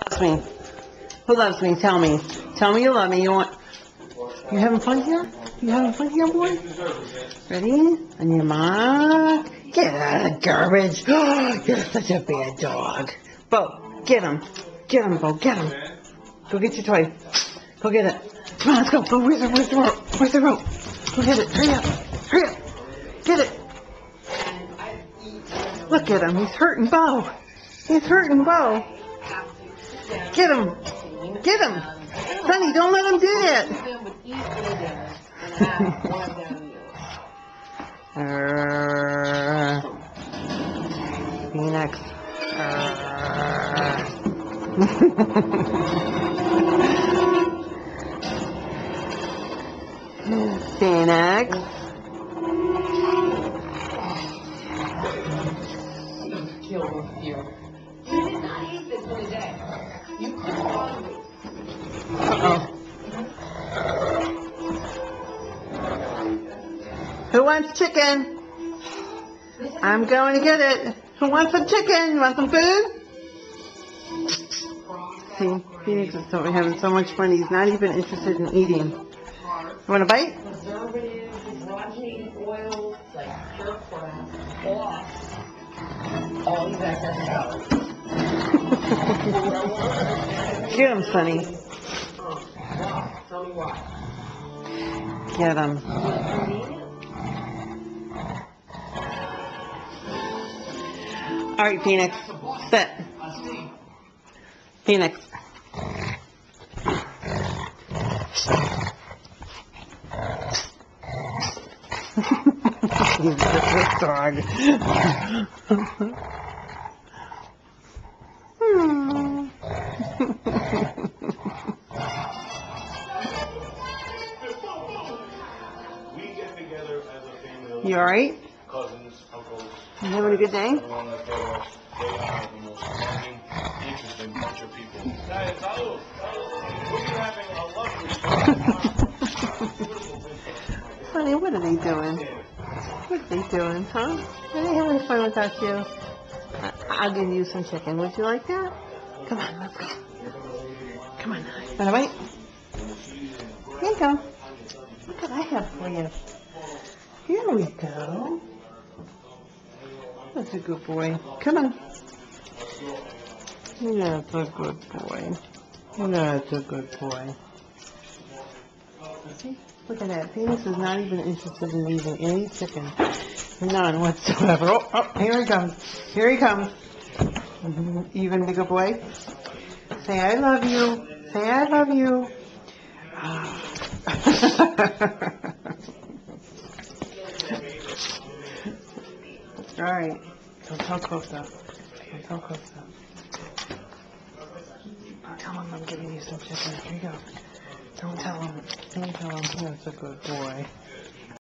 Loves me? Who loves me? Tell me. Tell me you love me. You having fun here? You having fun here, boy? Ready? On your mark. Get out of the garbage. You're such a bad dog. Bo, get him. Get him, Bo. Get him. Go get your toy. Go get it. Come on, let's go. Bo, where's the rope? Where's the rope? Go get it. Hurry up. Hurry up. Get it. Look at him. He's hurting Bo. He's hurting Bo. Get him. Get him. Sonny, don't let him do that. Phoenix. Phoenix. Kill both of you. You did not eat this for the day. You could have. Uh-oh. Who wants chicken? I'm going to get it. Who wants some chicken? You want some food? See, Phoenix is having so much fun. He's not even interested in eating. You want a bite? Preservatives, hydrogenated oils, like jerk crap, off. All you guys have to Get him, Sonny. Tell me why. Get him. All right, Phoenix. Sit. Phoenix. He's a good dog. You all right? Cousins, uncles. You having a good day? They are the most loving, interesting bunch of people. Guys, salud. We're having a lovely Honey, what are they doing? What are they doing, huh? Are they having fun without you? I'll give you some chicken. Would you like that? Come on, let's go. Come on. Want a bite? Here you go. Look what I have for you. Here we go. That's a good boy. Come on. That's a good boy. That's a good boy. See? Look at that. Phoenix is not even interested in eating any chicken. None whatsoever. Oh, here he comes. Here he comes. Even the good boy. Say, I love you. Say, I love you. All right. Don't tell close up. Don't tell close up. Don't tell him I'm giving you some chicken. Here you go. Don't tell him. Don't tell him. That's a good boy.